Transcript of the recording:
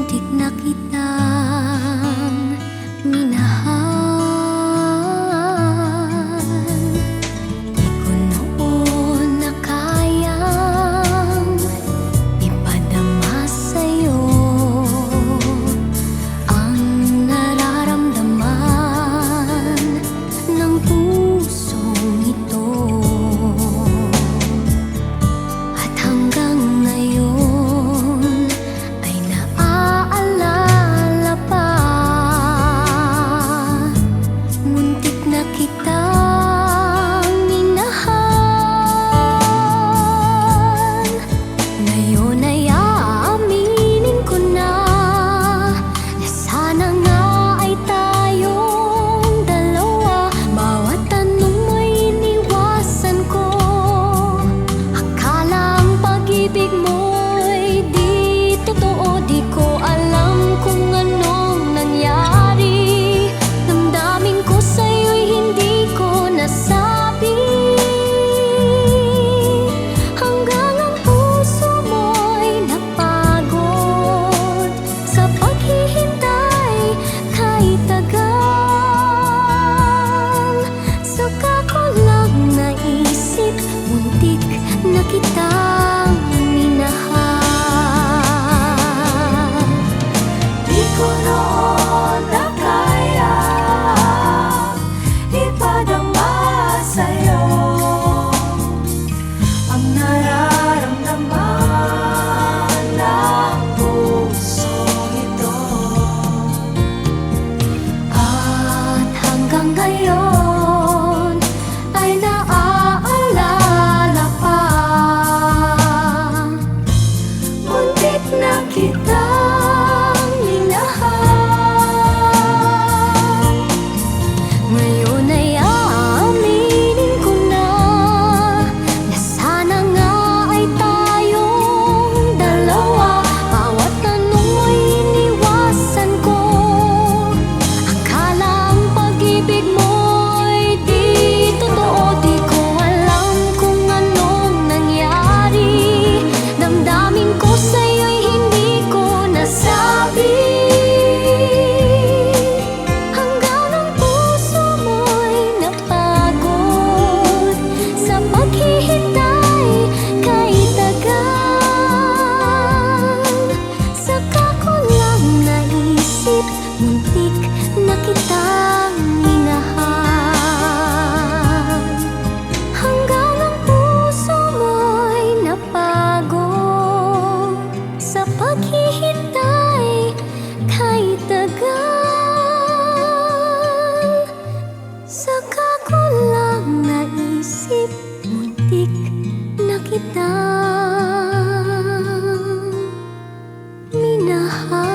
muntik na kitang minahal. Di ko noon na kayang ipadama sa'yo ang nararamdaman ng pusong ito. At hanggang ngayon ay naaalala pa, muntik na kitang minahal. Ngayon ay aaminin ko na sana nga ay tayong dalawa. Bawat tanong mo'y iniwasan ko, akala ang pag-ibig mo'y di totoo. Di ko alam kung anong nangyari, damdamin ko sa'yo'y hindi ko nasabi. Hanggang ang puso mo'y napagod sa paghihintay kahit tagal. Saka ko lang naisip, muntik na kitang minahal. Di ko noon na kaya ipadama sa'yo ang nararamdaman ng pusong ito. At hanggang ngayon ay naaalala pa, muntik na kitang minahal. Ngayon ay aaminin ko na sana nga ay tayong dalawa. Bawat tanong mo'y iniwasan ko, akala ang pag-ibig mo'y di totoo. Di ko alam kung anong nangyari, damdamin ko sa'yo'y hindi ko nasabi. Hanggang ang puso mo'y napagod sa paghihintay kahit tagal. Saka ko lang naisip, muntik na kitang minahal. Hanggang ang puso mo'y napagod sa paghihintay kahit tagal. Saka ko lang naisip, muntik na kitang minahal.